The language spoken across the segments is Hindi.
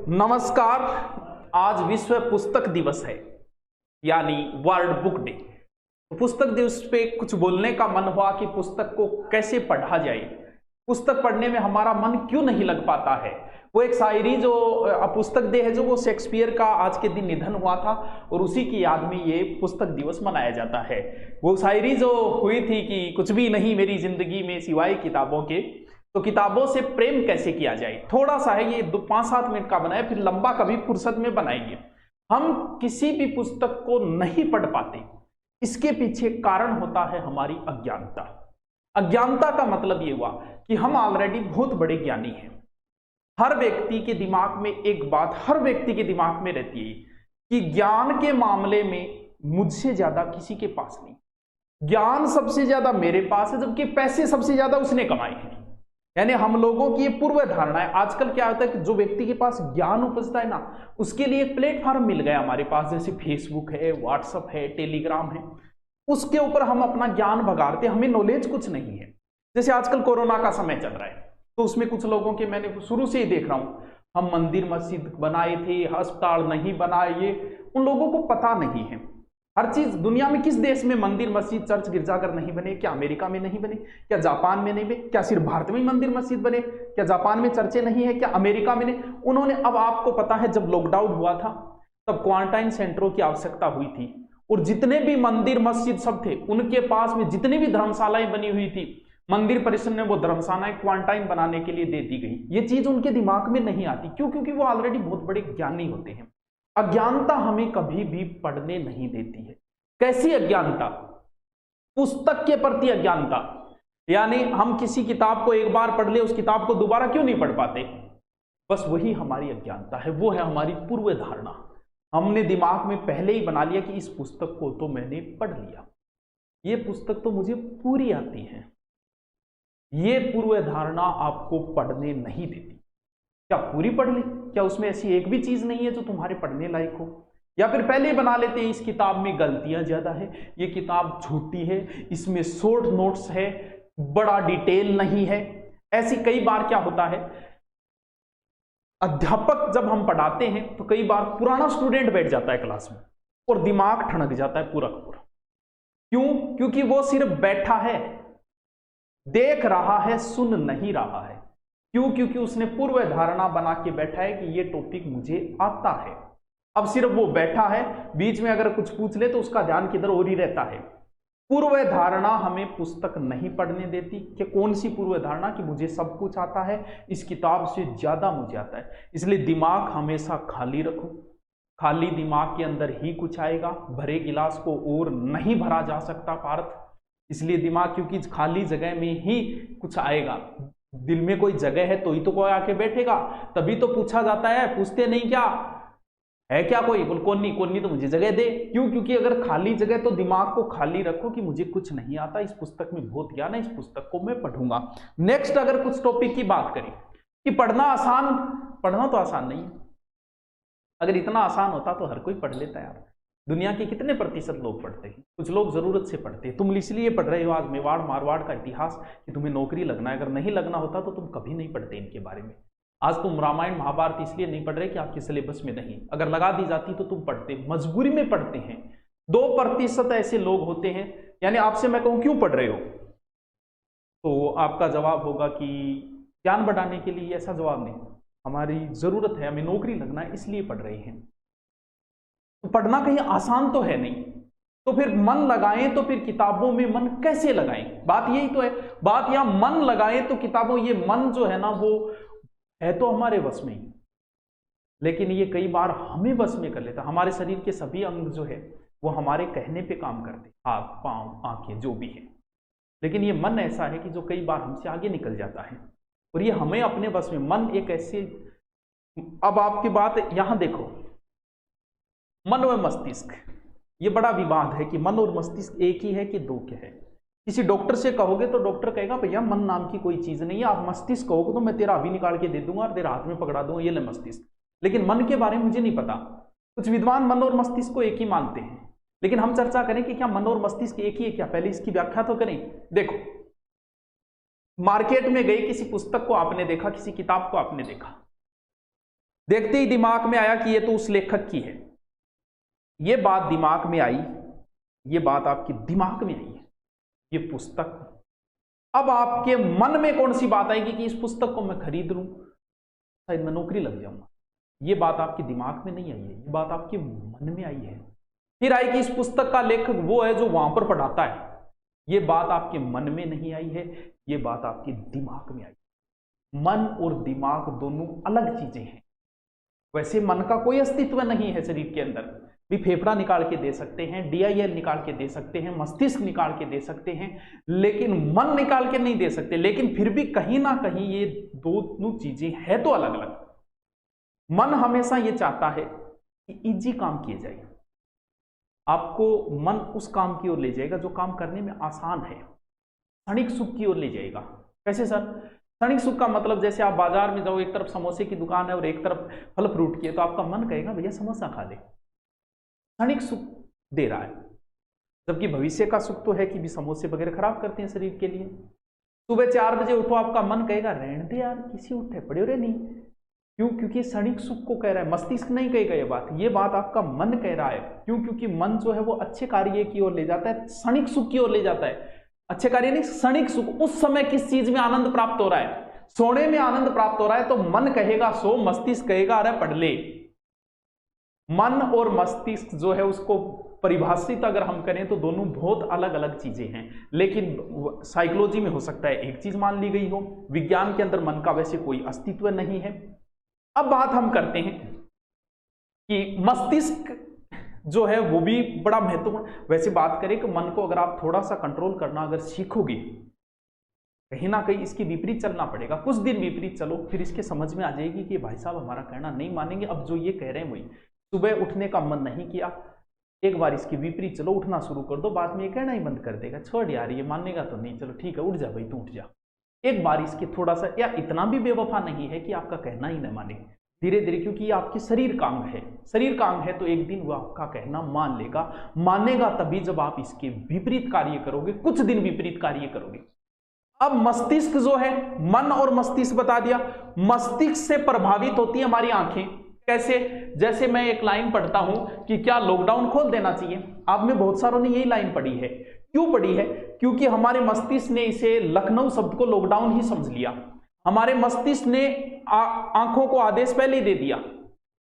नमस्कार। आज विश्व पुस्तक दिवस है, यानी वर्ल्ड बुक डे। पुस्तक दिवस पे कुछ बोलने का मन हुआ कि पुस्तक को कैसे पढ़ा जाए, पुस्तक पढ़ने में हमारा मन क्यों नहीं लग पाता है। वो एक शायरी जो पुस्तक डे है, जो वो शेक्सपियर का आज के दिन निधन हुआ था और उसी की याद में ये पुस्तक दिवस मनाया जाता है। वो शायरी जो हुई थी कि कुछ भी नहीं मेरी जिंदगी में सिवाय किताबों के, तो किताबों से प्रेम कैसे किया जाए। थोड़ा सा है, ये 5-7 मिनट का बनाया, फिर लंबा कभी फुर्सत में बनाएंगे। हम किसी भी पुस्तक को नहीं पढ़ पाते, इसके पीछे कारण होता है हमारी अज्ञानता। अज्ञानता का मतलब ये हुआ कि हम ऑलरेडी बहुत बड़े ज्ञानी हैं। हर व्यक्ति के दिमाग में एक बात हर व्यक्ति के दिमाग में रहती है कि ज्ञान के मामले में मुझसे ज्यादा किसी के पास नहीं, ज्ञान सबसे ज्यादा मेरे पास है, जबकि पैसे सबसे ज्यादा उसने कमाए हैं। यानी हम लोगों की ये पूर्व धारणा है। आजकल क्या होता है कि जो व्यक्ति के पास ज्ञान उपजता है ना, उसके लिए एक प्लेटफॉर्म मिल गया हमारे पास, जैसे फेसबुक है, व्हाट्सएप है, टेलीग्राम है। उसके ऊपर हम अपना ज्ञान भगाड़ते, हमें नॉलेज कुछ नहीं है। जैसे आजकल कोरोना का समय चल रहा है, तो उसमें कुछ लोगों के मैंने शुरू से ही देख रहा हूं, हम मंदिर मस्जिद बनाए थे, अस्पताल नहीं बनाए, ये उन लोगों को पता नहीं है। हर चीज दुनिया में किस देश में मंदिर मस्जिद चर्च गिरजाघर नहीं बने? क्या अमेरिका में नहीं बने? क्या जापान में नहीं बने? क्या सिर्फ भारत में ही मंदिर मस्जिद बने? क्या जापान में चर्चे नहीं है? क्या अमेरिका में नहीं? उन्होंने, अब आपको पता है जब लॉकडाउन हुआ था तब क्वारंटाइन सेंटरों की आवश्यकता हुई थी, और जितने भी मंदिर मस्जिद सब थे उनके पास में जितनी भी धर्मशालाएं बनी हुई थी, मंदिर परिषद ने वो धर्मशालाएं क्वारंटाइन बनाने के लिए दे दी गई। ये चीज उनके दिमाग में नहीं आती। क्यों? क्योंकि वो ऑलरेडी बहुत बड़े ज्ञानी होते हैं। अज्ञानता हमें कभी भी पढ़ने नहीं देती है। कैसी अज्ञानता? पुस्तक के प्रति अज्ञानता। यानी हम किसी किताब को एक बार पढ़ ले, उस किताब को दोबारा क्यों नहीं पढ़ पाते? बस वही हमारी अज्ञानता है, वो है हमारी पूर्व धारणा। हमने दिमाग में पहले ही बना लिया कि इस पुस्तक को तो मैंने पढ़ लिया, ये पुस्तक तो मुझे पूरी आती है। ये पूर्व धारणा आपको पढ़ने नहीं देती। क्या पूरी पढ़ ली? क्या उसमें ऐसी एक भी चीज नहीं है जो तुम्हारे पढ़ने लायक हो? या फिर पहले ही बना लेते हैं इस किताब में गलतियां ज्यादा है, ये किताब झूठी है, इसमें शॉर्ट नोट्स है, बड़ा डिटेल नहीं है। ऐसी कई बार क्या होता है, अध्यापक जब हम पढ़ाते हैं तो कई बार पुराना स्टूडेंट बैठ जाता है क्लास में और दिमाग ठनक जाता है पूरा का पूरा। क्यों? क्योंकि वो सिर्फ बैठा है, देख रहा है, सुन नहीं रहा है। क्यों? क्योंकि उसने पूर्व धारणा बना के बैठा है कि ये टॉपिक मुझे आता है। अब सिर्फ वो बैठा है, बीच में अगर कुछ पूछ ले तो उसका ध्यान किधर और ही रहता है। पूर्व धारणा हमें पुस्तक नहीं पढ़ने देती। कि कौन सी पूर्व धारणा? कि मुझे सब कुछ आता है, इस किताब से ज्यादा मुझे आता है। इसलिए दिमाग हमेशा खाली रखो, खाली दिमाग के अंदर ही कुछ आएगा। भरे गिलास को और नहीं भरा जा सकता पार्थ। इसलिए दिमाग, क्योंकि खाली जगह में ही कुछ आएगा। दिल में कोई जगह है तो ही तो कोई आके बैठेगा, तभी तो पूछा जाता है। पूछते नहीं क्या है क्या कोई? बोल कोन्नी तो मुझे जगह दे। क्यों? क्योंकि अगर खाली जगह, तो दिमाग को खाली रखो कि मुझे कुछ नहीं आता, इस पुस्तक में बहुत ज्ञान है, इस पुस्तक को मैं पढ़ूंगा। नेक्स्ट, अगर कुछ टॉपिक की बात करें कि पढ़ना तो आसान नहीं है। अगर इतना आसान होता तो हर कोई पढ़ लेता यार। दुनिया के कितने प्रतिशत लोग पढ़ते हैं? कुछ लोग जरूरत से पढ़ते हैं। तुम इसलिए पढ़ रहे हो आज मेवाड़ मारवाड़ का इतिहास कि तुम्हें नौकरी लगना है। अगर नहीं लगना होता तो तुम कभी नहीं पढ़ते इनके बारे में। आज तुम रामायण महाभारत इसलिए नहीं पढ़ रहे कि आपके सिलेबस में नहीं, अगर लगा दी जाती तो तुम पढ़ते, मजबूरी में पढ़ते हैं। 2% ऐसे लोग होते हैं। यानी आपसे मैं कहूं क्यों पढ़ रहे हो, तो आपका जवाब होगा कि ज्ञान बढ़ाने के लिए। ऐसा जवाब नहीं, हमारी जरूरत है, हमें नौकरी लगना है इसलिए पढ़ रहे हैं। तो पढ़ना कहीं आसान तो है नहीं, तो फिर मन लगाएं तो फिर किताबों में मन कैसे लगाएं? बात यही तो है। बात यहां मन लगाएं तो किताबों, ये मन जो है ना वो है तो हमारे वश में ही, लेकिन ये कई बार हमें वश में कर लेता। हमारे शरीर के सभी अंग जो है वो हमारे कहने पे काम करते, हाथ पांव आंखें जो भी है, लेकिन ये मन ऐसा है कि जो कई बार हमसे आगे निकल जाता है और ये हमें अपने वश में। मन एक ऐसे, अब आपकी बात यहां देखो, मन व मस्तिष्क, ये बड़ा विवाद है कि मन और मस्तिष्क एक ही है कि दो के है। किसी डॉक्टर से कहोगे तो डॉक्टर कहेगा भैया मन नाम की कोई चीज नहीं है। आप मस्तिष्क कहोगे तो मैं तेरा अभी निकाल के दे दूंगा और तेरा हाथ में पकड़ा दूंगा, ये ले मस्तिष्क। लेकिन मन के बारे में मुझे नहीं पता। कुछ विद्वान मन और मस्तिष्क को एक ही मानते हैं, लेकिन हम चर्चा करें कि क्या मन और मस्तिष्क एक ही है क्या? पहले इसकी व्याख्या तो करें। देखो, मार्केट में गए, किसी पुस्तक को आपने देखा, किसी किताब को आपने देखा, देखते ही दिमाग में आया कि ये तो उस लेखक की है। ये बात दिमाग में आई, ये बात आपके दिमाग में आई है, ये पुस्तक। अब आपके मन में कौन सी बात आएगी कि इस पुस्तक को मैं खरीद लूं, शायद मैं नौकरी लग जाऊंगा। ये बात आपके दिमाग में नहीं आई है, ये बात आपके मन में आई है। फिर आई कि इस पुस्तक का लेखक वो है जो वहां पर पढ़ाता है। ये बात आपके मन में नहीं आई है, ये बात आपके दिमाग में आई। मन और दिमाग दोनों अलग चीजें हैं। वैसे मन का कोई अस्तित्व नहीं है शरीर के अंदर, भी फेफड़ा निकाल के दे सकते हैं, DIL निकाल के दे सकते हैं, मस्तिष्क निकाल के दे सकते हैं, लेकिन मन निकाल के नहीं दे सकते। लेकिन फिर भी कहीं ना कहीं ये दोनों चीजें हैं तो अलग अलग। मन हमेशा ये चाहता है कि इजी काम किए जाए, आपको मन उस काम की ओर ले जाएगा जो काम करने में आसान है, क्षणिक सुख की ओर ले जाएगा। कैसे सर? क्षणिक सुख का मतलब जैसे आप बाजार में जाओ, एक तरफ समोसे की दुकान है और एक तरफ फल फ्रूट की है, तो आपका मन कहेगा भैया समोसा खा ले, क्षणिक सुख दे रहा है। जबकि भविष्य का सुख तो है कि भी समोसे वगैरह खराब करते हैं शरीर के लिए। सुबह 4 बजे उठो, आपका मन कहेगा रहने दे यार, किसी उठे पड़े हो रहे नहीं। क्यों? क्योंकि क्षणिक सुख को कह रहा है, मस्तिष्क नहीं कहेगा ये बात आपका मन कह रहा है। क्यों? क्योंकि मन जो है वो अच्छे कार्य की ओर ले जाता है, क्षणिक सुख की ओर ले जाता है। अच्छे कार्य नहीं, क्षणिक सुख। उस समय किस चीज में आनंद प्राप्त हो रहा है? सोने में आनंद प्राप्त हो रहा है, तो मन कहेगा सो, मस्तिष्क कहेगा अरे पढ़ ले। मन और मस्तिष्क जो है उसको परिभाषित अगर हम करें तो दोनों बहुत अलग अलग चीजें हैं, लेकिन साइकोलॉजी में हो सकता है एक चीज मान ली गई हो, विज्ञान के अंदर मन का वैसे कोई अस्तित्व नहीं है। अब बात हम करते हैं कि मस्तिष्क जो है वो भी बड़ा महत्वपूर्ण। वैसे बात करें कि मन को अगर आप थोड़ा सा कंट्रोल करना अगर सीखोगे, कहीं ना कहीं इसके विपरीत चलना पड़ेगा। कुछ दिन विपरीत चलो, फिर इसके समझ में आ जाएगी कि भाई साहब हमारा कहना नहीं मानेंगे। अब जो ये कह रहे हैं वही, सुबह उठने का मन नहीं किया, एक बार इसके विपरीत चलो, उठना शुरू कर दो, बाद में ये कहना ही बंद कर देगा, छोड़ यार ये मानेगा तो नहीं, चलो ठीक है उठ जा भाई तू उठ जा। एक बार इसके थोड़ा सा, या इतना भी बेवफा नहीं है कि आपका कहना ही न माने, धीरे धीरे, क्योंकि ये आपकी शरीर का अंग है, शरीर का अंग है तो एक दिन वो आपका कहना मान लेगा। मानेगा तभी जब आप इसके विपरीत कार्य करोगे, कुछ दिन विपरीत कार्य करोगे। अब मस्तिष्क जो है, मन और मस्तिष्क बता दिया। मस्तिष्क से प्रभावित होती है हमारी आंखें। कैसे? जैसे मैं एक लाइन पढ़ता हूं कि क्या लॉकडाउन खोल देना चाहिए, आप में बहुत सारों ने यही लाइन पढ़ी है। क्यों पढ़ी है? क्योंकि हमारे मस्तिष्क ने इसे लखनऊ शब्द को लॉकडाउन ही समझ लिया। हमारे मस्तिष्क ने आंखों को आदेश पहले ही दे दिया।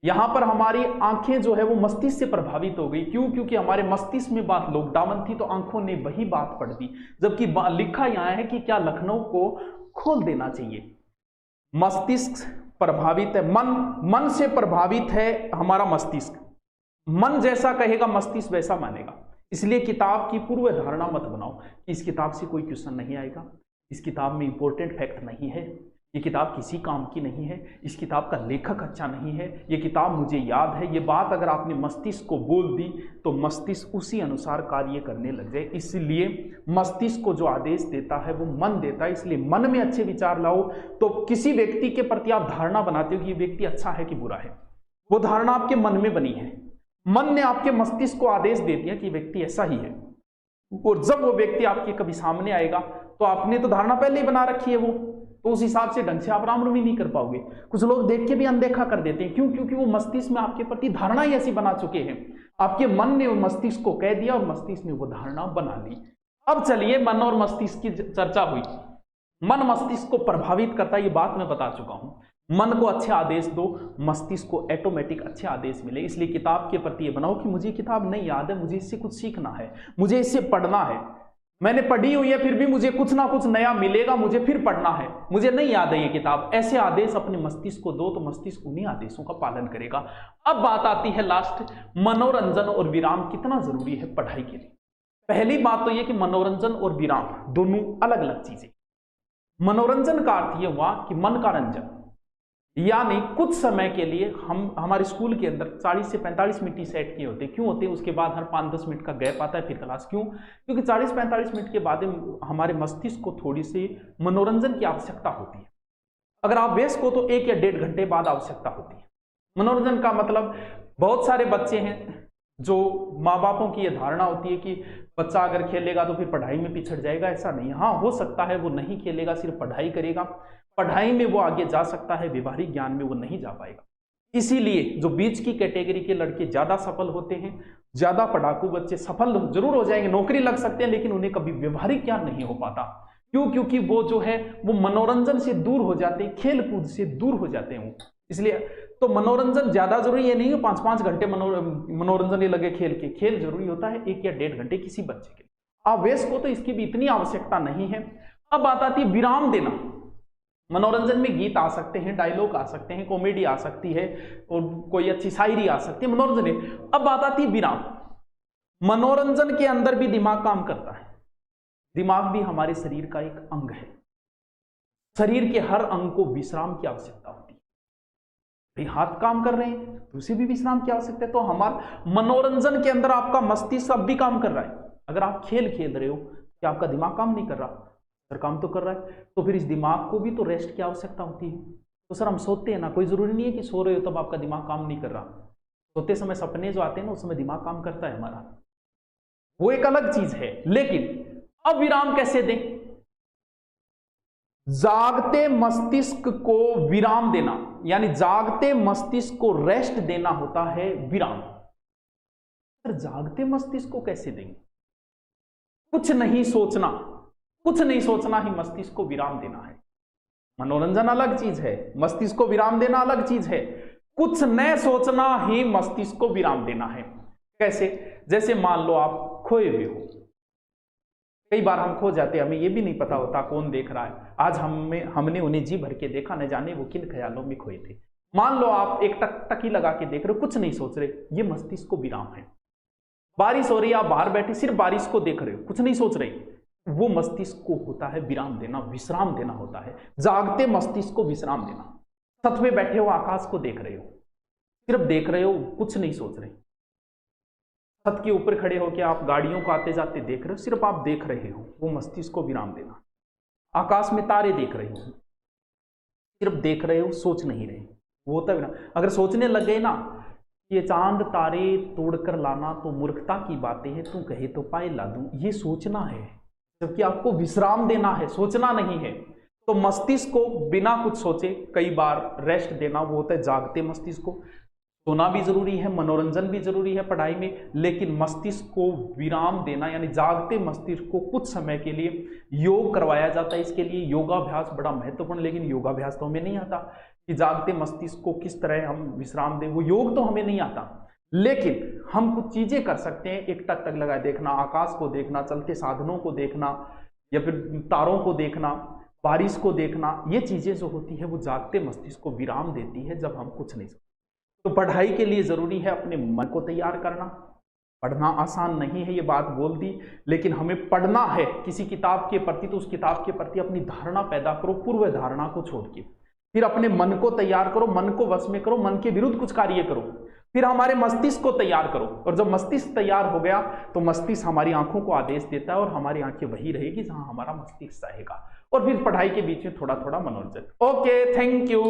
यहां पर हमारी आंखें जो है वो मस्तिष्क से प्रभावित हो गई। क्यों? क्योंकि हमारे मस्तिष्क में बात लॉकडाउन थी तो आंखों ने वही बात पढ़ दी, जबकि लिखा यहां है कि क्या लखनऊ को खोल देना चाहिए। मस्तिष्क प्रभावित है, मन से प्रभावित है हमारा मस्तिष्क। मन जैसा कहेगा मस्तिष्क वैसा मानेगा। इसलिए किताब की पूर्व धारणा मत बनाओ कि इस किताब से कोई क्वेश्चन नहीं आएगा, इस किताब में इंपॉर्टेंट फैक्ट नहीं है, ये किताब किसी काम की नहीं है, इस किताब का लेखक अच्छा नहीं है, ये किताब मुझे याद है। ये बात अगर आपने मस्तिष्क को बोल दी तो मस्तिष्क उसी अनुसार कार्य करने लग जाए। इसलिए मस्तिष्क को जो आदेश देता है वो मन देता है। इसलिए मन में अच्छे विचार लाओ। तो किसी व्यक्ति के प्रति आप धारणा बनाते हो कि ये व्यक्ति अच्छा है कि बुरा है, वो धारणा आपके मन में बनी है। मन ने आपके मस्तिष्क को आदेश दे दिया कि व्यक्ति ऐसा ही है, और जब वो व्यक्ति आपके कभी सामने आएगा तो आपने तो धारणा पहले ही बना रखी है, वो तो उस हिसाब से ढंग से आप राम रमी नहीं कर पाओगे। कुछ लोग देख के भी अनदेखा कर देते हैं। क्यों? क्योंकि वो मस्तिष्क में आपके प्रति धारणा ही ऐसी बना चुके हैं। आपके मन ने वो मस्तिष्क को कह दिया और मस्तिष्क ने वो धारणा बना ली। अब चलिए, मन और मस्तिष्क की चर्चा हुई। मन मस्तिष्क को प्रभावित करता है, ये बात मैं बता चुका हूं। मन को अच्छे आदेश दो, मस्तिष्क को ऑटोमेटिक अच्छे आदेश मिले। इसलिए किताब के प्रति ये बनाओ कि मुझे किताब नहीं याद है, मुझे इससे कुछ सीखना है, मुझे इससे पढ़ना है। मैंने पढ़ी हुई है फिर भी मुझे कुछ ना कुछ नया मिलेगा, मुझे फिर पढ़ना है, मुझे नहीं याद है ये किताब। ऐसे आदेश अपने मस्तिष्क को दो तो मस्तिष्क उन्हीं आदेशों का पालन करेगा। अब बात आती है लास्ट, मनोरंजन और विराम कितना जरूरी है पढ़ाई के लिए। पहली बात तो ये कि मनोरंजन और विराम दोनों अलग अलग चीजें। मनोरंजन का अर्थ यह हुआ कि मन का रंजन, यानी कुछ समय के लिए हम हमारे स्कूल के अंदर 40 से 45 मिनट ही सेट किए होते हैं। क्यों होते हैं? उसके बाद हर 5-10 मिनट का गैप आता है फिर क्लास। क्यों? क्योंकि 40-45 मिनट के बाद हमारे मस्तिष्क को थोड़ी सी मनोरंजन की आवश्यकता होती है। अगर आप वयस्क हो तो 1 या 1.5 घंटे बाद आवश्यकता होती है। मनोरंजन का मतलब, बहुत सारे बच्चे हैं जो माँ बापों की यह धारणा होती है कि बच्चा अगर खेलेगा तो फिर पढ़ाई में पिछड़ जाएगा। ऐसा नहीं, हाँ हो सकता है वो नहीं खेलेगा, सिर्फ पढ़ाई करेगा, पढ़ाई में वो आगे जा सकता है, व्यवहारिक ज्ञान में वो नहीं जा पाएगा। इसीलिए जो बीच की कैटेगरी के लड़के ज्यादा सफल होते हैं, ज्यादा पढ़ाकू बच्चे सफल जरूर हो जाएंगे, नौकरी लग सकते हैं, लेकिन उन्हें कभी व्यवहारिक ज्ञान नहीं हो पाता। क्यों? क्योंकि वो जो है वो मनोरंजन से दूर हो जाते हैं, खेल कूद से दूर हो जाते हैं। इसलिए तो मनोरंजन ज्यादा जरूरी ये नहीं है 5-5 घंटे मनोरंजन ही लगे खेल के, खेल जरूरी होता है 1 या 1.5 घंटे किसी बच्चे के लिए। आवेश को तो इसकी भी इतनी आवश्यकता नहीं है। अब बात आती है विराम देना। मनोरंजन में गीत आ सकते हैं, डायलॉग आ सकते हैं, कॉमेडी आ सकती है और कोई अच्छी शायरी आ सकती है, मनोरंजन है। अब बात आती है विराम। मनोरंजन के अंदर भी दिमाग काम करता है। दिमाग भी हमारे शरीर का एक अंग है। शरीर के हर अंग को विश्राम की आवश्यकता होती है। भाई हाथ काम कर रहे हैं तो उसे भी विश्राम की आवश्यकता है। तो हमारा मनोरंजन के अंदर आपका मस्तिष्क अब भी काम कर रहा है। अगर आप खेल खेल रहे हो क्या आपका दिमाग काम नहीं कर रहा? सर काम तो कर रहा है। तो फिर इस दिमाग को भी तो रेस्ट की आवश्यकता होती है। तो सर हम सोते हैं ना, कोई जरूरी नहीं है कि सो रहे हो तब आपका दिमाग काम नहीं कर रहा। सोते समय सपने जो आते हैं ना उस समय दिमाग काम करता है हमारा, वो एक अलग चीज है। लेकिन अब विराम कैसे दें? जागते मस्तिष्क को विराम देना, यानी जागते मस्तिष्क को रेस्ट देना होता है विराम। सर जागते मस्तिष्क को कैसे देंगे? कुछ नहीं सोचना, कुछ नहीं सोचना ही मस्तिष्क को विराम देना है। मनोरंजन अलग चीज है, मस्तिष्क को विराम देना अलग चीज है। कुछ न सोचना ही मस्तिष्क को विराम देना है। कैसे? जैसे मान लो आप खोए हुए हो। कई बार हम खो जाते हैं, हमें यह भी नहीं पता होता कौन देख रहा है। आज हमने उन्हें जी भर के देखा, न जाने वो किन ख्यालों में खोए थे। मान लो आप एक टकटकी लगा के देख रहे हो, कुछ नहीं सोच रहे, ये मस्तिष्क को विराम है। बारिश हो रही है, आप बाहर बैठे सिर्फ बारिश को देख रहे हो, कुछ नहीं सोच रहे, वो मस्तिष्क को होता है विराम देना, विश्राम देना होता है। जागते मस्तिष्क को विश्राम देना। छत पे बैठे हो, आकाश को देख रहे हो, सिर्फ देख रहे हो, कुछ नहीं सोच रहे। छत के ऊपर खड़े होकर आप गाड़ियों को आते जाते देख रहे हो, सिर्फ आप देख रहे हो, वो मस्तिष्क को विराम देना। आकाश में तारे देख रहे हो, सिर्फ देख रहे हो, सोच नहीं रहे, वो होता है। अगर सोचने लग गए ना ये चांद तारे तोड़कर लाना तो मूर्खता की बातें हैं, तू कहे तो पाए ला दूं, ये सोचना है, जबकि आपको विश्राम देना है, सोचना नहीं है। तो मस्तिष्क को बिना कुछ सोचे कई बार रेस्ट देना, वो होता है जागते मस्तिष्क को। सोना भी जरूरी है, मनोरंजन भी जरूरी है पढ़ाई में, लेकिन मस्तिष्क को विराम देना यानी जागते मस्तिष्क को कुछ समय के लिए योग करवाया जाता है। इसके लिए योगाभ्यास बड़ा महत्वपूर्ण, लेकिन योगाभ्यास तो हमें नहीं आता कि जागते मस्तिष्क को किस तरह हम विश्राम दें, वो योग तो हमें नहीं आता। लेकिन हम कुछ चीजें कर सकते हैं, एक टक टक लगाए देखना, आकाश को देखना, चलते साधनों को देखना, या फिर तारों को देखना, बारिश को देखना। ये चीजें जो होती है वो जागते मस्तिष्क को विराम देती है जब हम कुछ नहीं। तो पढ़ाई के लिए जरूरी है अपने मन को तैयार करना। पढ़ना आसान नहीं है, ये बात बोल दी, लेकिन हमें पढ़ना है किसी किताब के प्रति, तो उस किताब के प्रति अपनी धारणा पैदा करो, पूर्व धारणा को छोड़ के। फिर अपने मन को तैयार करो, मन को वश में करो, मन के विरुद्ध कुछ कार्य करो। फिर हमारे मस्तिष्क को तैयार करो, और जब मस्तिष्क तैयार हो गया तो मस्तिष्क हमारी आंखों को आदेश देता है, और हमारी आंखें वही रहेगी जहां हमारा मस्तिष्क चाहेगा। और फिर पढ़ाई के बीच में थोड़ा थोड़ा मनोरंजन। Okay, thank you.